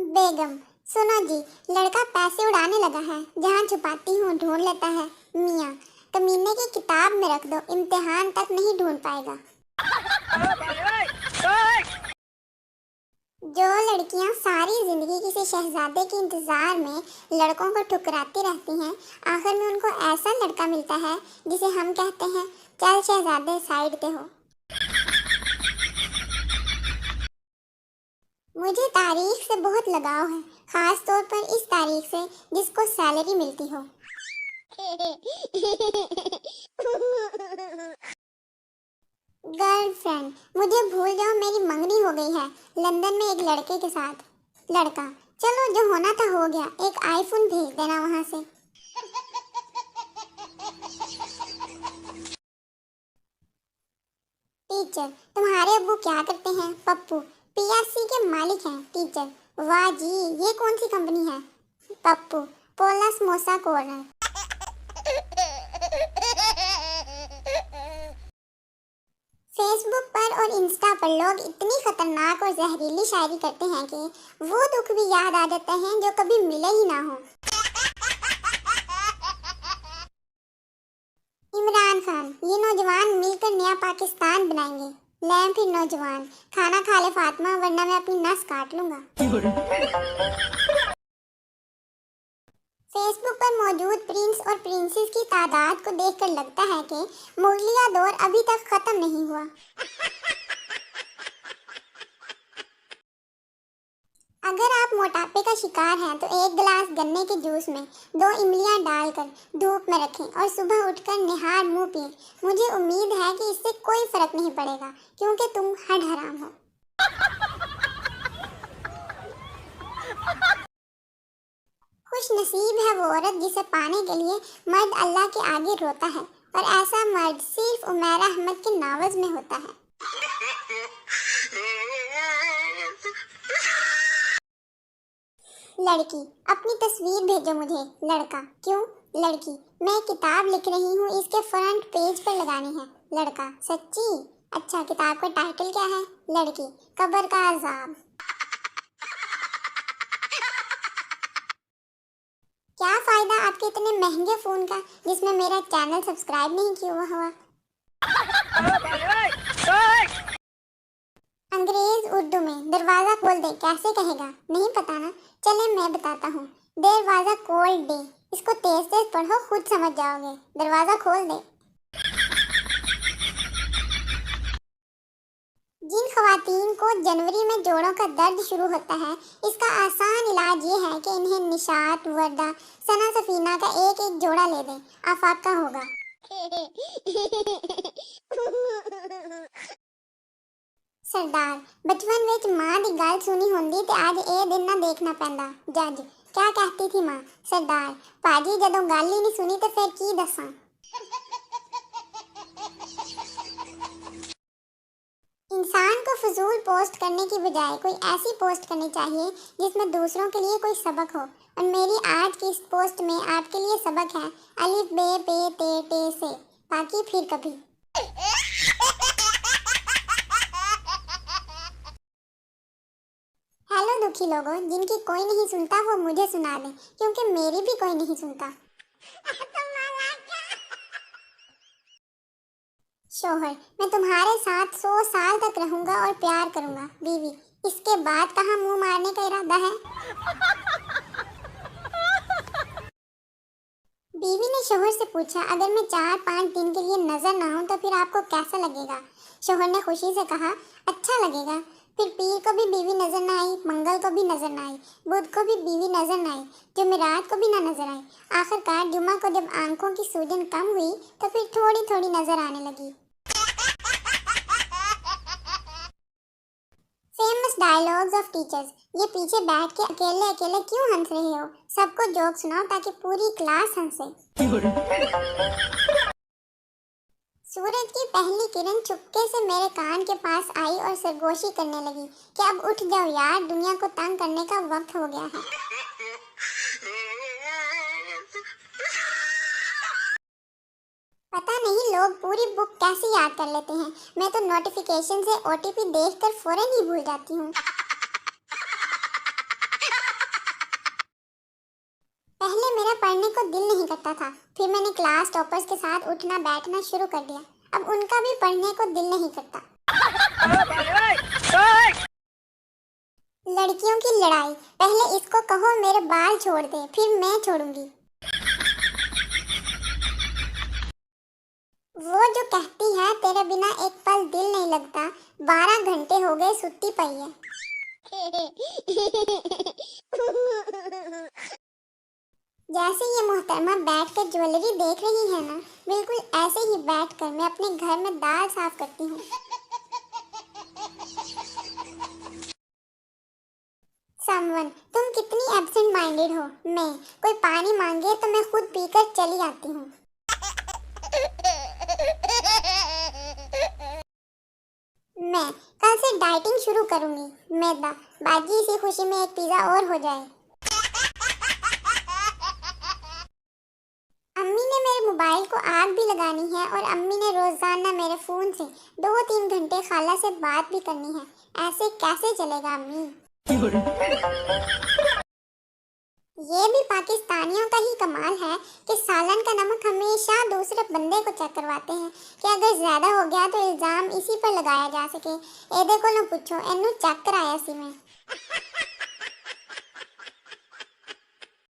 बेगम, सुनो जी। लड़का पैसे उड़ाने लगा है, जहाँ छुपाती हूँ ढूंढ लेता है। मियाँ, कमीने की किताब में रख दो, इम्तिहान तक नहीं ढूंढ पाएगा। जो लड़कियां सारी जिंदगी किसी शहजादे के इंतजार में लड़कों को ठुकराती रहती हैं, आखिर में उनको ऐसा लड़का मिलता है जिसे हम कहते हैं, चल शहजादे साइड पे हो। मुझे तारीख से बहुत लगाव है, खास तौर पर इस तारीख से जिसको सैलरी मिलती हो। गर्लफ्रेंड, मुझे भूल जाओ, मेरी मंगनी हो गई है लंदन में एक लड़के के साथ। लड़का, चलो जो होना था हो गया, एक आईफोन भेज देना वहां से। टीचर, तुम्हारे अब्बू क्या करते हैं? पप्पू, पीएससी के मालिक हैं। टीचर, वाह जी, ये कौन सी कंपनी है? पप्पू, पोला समोसा कॉर्नर। फेसबुक पर और इंस्टा पर लोग इतनी खतरनाक और जहरीली शायरी करते हैं कि वो दुख भी याद आ जाते हैं जो कभी मिले ही ना हो। इमरान खान, ये नौजवान मिलकर नया पाकिस्तान बनाएंगे। ले फिर नौजवान, खाना खा ले फातिमा, वरना मैं अपनी नस काट लूंगा। फेसबुक पर मौजूद प्रिंस और प्रिंसेस की तादाद को देखकर लगता है कि मुगलिया दौर अभी तक खत्म नहीं हुआ। अगर आप मोटापे का शिकार हैं तो एक गिलास गन्ने के जूस में 2 इमलियां डालकर धूप में रखें और सुबह उठकर निहार मुंह पिएं। मुझे उम्मीद है कि इससे कोई फर्क नहीं पड़ेगा, क्योंकि तुम हड हराम हो। खुश नसीब है वो औरत जिसे पाने के लिए मर्द अल्लाह के आगे रोता है, और ऐसा मर्द सिर्फ उमैरा अहमद के नावज में होता है। लड़की, अपनी तस्वीर भेजो मुझे। लड़का, क्यों? लड़की, मैं किताब लिख रही हूँ, इसके फ्रंट पेज पर लगानी है। लड़का, सच्ची? अच्छा, किताब का टाइटल क्या है? लड़की, कब्र का अजाब। क्या फायदा आपके इतने महंगे फोन का जिसमें मेरा चैनल सब्सक्राइब नहीं किया हुआ? अंग्रेज उर्दू में दरवाजा खोल दे कैसे कहेगा? नहीं पता ना? चले मैं बताता हूँ। दरवाजा खोल दे, इसको तेज तेज पढ़ो, खुद समझ जाओगे। दरवाजा खोल दे। जिन खवातीन को जनवरी में जोड़ों का दर्द शुरू होता है, इसका आसान इलाज ये है कि इन्हें निशात, वर्दा, सना सफीना का एक एक जोड़ा ले दें, आफाका होगा। सरदार, बचपन विच मां दी गल सुनी होंदी ते आज ए दिन ना देखना पैंदा। जज, क्या कहती थी मां? सरदार, पाजी जदों गल ही नहीं सुनी ते फिर की दसां। इंसान को फजूल पोस्ट करने की बजाय कोई ऐसी पोस्ट करनी चाहिए जिसमें दूसरों के लिए कोई सबक हो, और मेरी आज की इस पोस्ट में आपके लिए सबक है, अलिफ बे पे ते टे से। बाकी फिर कभी। हेलो दुखी लोगों, जिनकी कोई नहीं सुनता वो मुझे सुना दे, क्योंकि मेरी भी कोई नहीं सुनता। शोहर, मैं तुम्हारे साथ 100 साल तक रहूंगा और प्यार करूंगा। बीवी, इसके बाद कहाँ मुंह मारने का इरादा है? बीवी ने शोहर से पूछा, अगर मैं 4-5 दिन के लिए नजर ना हूं तो फिर आपको कैसा लगेगा? शोहर ने खुशी से कहा, अच्छा लगेगा। फिर पीर को भी बीवी नजर ना आई, मंगल को भी नजर ना आई, बुध को भी बीवी नजर ना आई, जुमेरात को भी ना नजर आई। आखिरकार जुमा को जब आंखों की सूजन कम हुई तो फिर थोड़ी थोड़ी नजर आने लगी। Famous dialogues of teachers. ये पीछे बैठ के अकेले अकेले क्यों हंस रहे हो? सबको जोक सुनाओ ताकि पूरी क्लास हंसे। सूरज की पहली किरण चुपके से मेरे कान के पास आई और सरगोशी करने लगी कि अब उठ जाओ यार, दुनिया को तंग करने का वक्त हो गया है। पता नहीं लोग पूरी बुक कैसे याद कर लेते हैं, मैं तो नोटिफिकेशन से ओटीपी देखकर फौरन ही भूल जाती हूँ। क्लास टॉपर्स के साथ उठना बैठना शुरू कर दिया। अब उनका भी पढ़ने को दिल नहीं करता। लड़कियों की लड़ाई। पहले इसको कहो मेरे बाल छोड़ दे, फिर मैं छोड़ूंगी। वो जो कहती है तेरे बिना एक पल दिल नहीं लगता, 12 घंटे हो गए सुत्ती पई है। जैसे ये मोहतरमा बैठकर ज्वेलरी देख रही है ना, बिल्कुल ऐसे ही बैठकर मैं अपने घर में दाल साफ करती हूँ। समवन, तुम कितनी एब्सेंट माइंडेड हो। मैं कोई पानी मांगे तो मैं खुद पीकर चली आती हूँ। मैं कल से डाइटिंग शुरू करूंगी। मैदा बाजी, इसी खुशी में एक पिज्जा और हो जाए। अम्मी ने मेरे मोबाइल को आग भी लगानी है और अम्मी ने रोजाना मेरे फोन से 2-3 घंटे खाला से बात भी करनी है। ऐसे कैसे चलेगा अम्मी? ये भी पाकिस्तानियों का ही कमाल है कि सालन का नमक हमेशा दूसरे बंदे को चेक करवाते हैं कि अगर ज्यादा हो गया तो इल्जाम इसी पर लगाया जा सके। ए देखो ना पूछो, एनू चेक कराया सी मैं।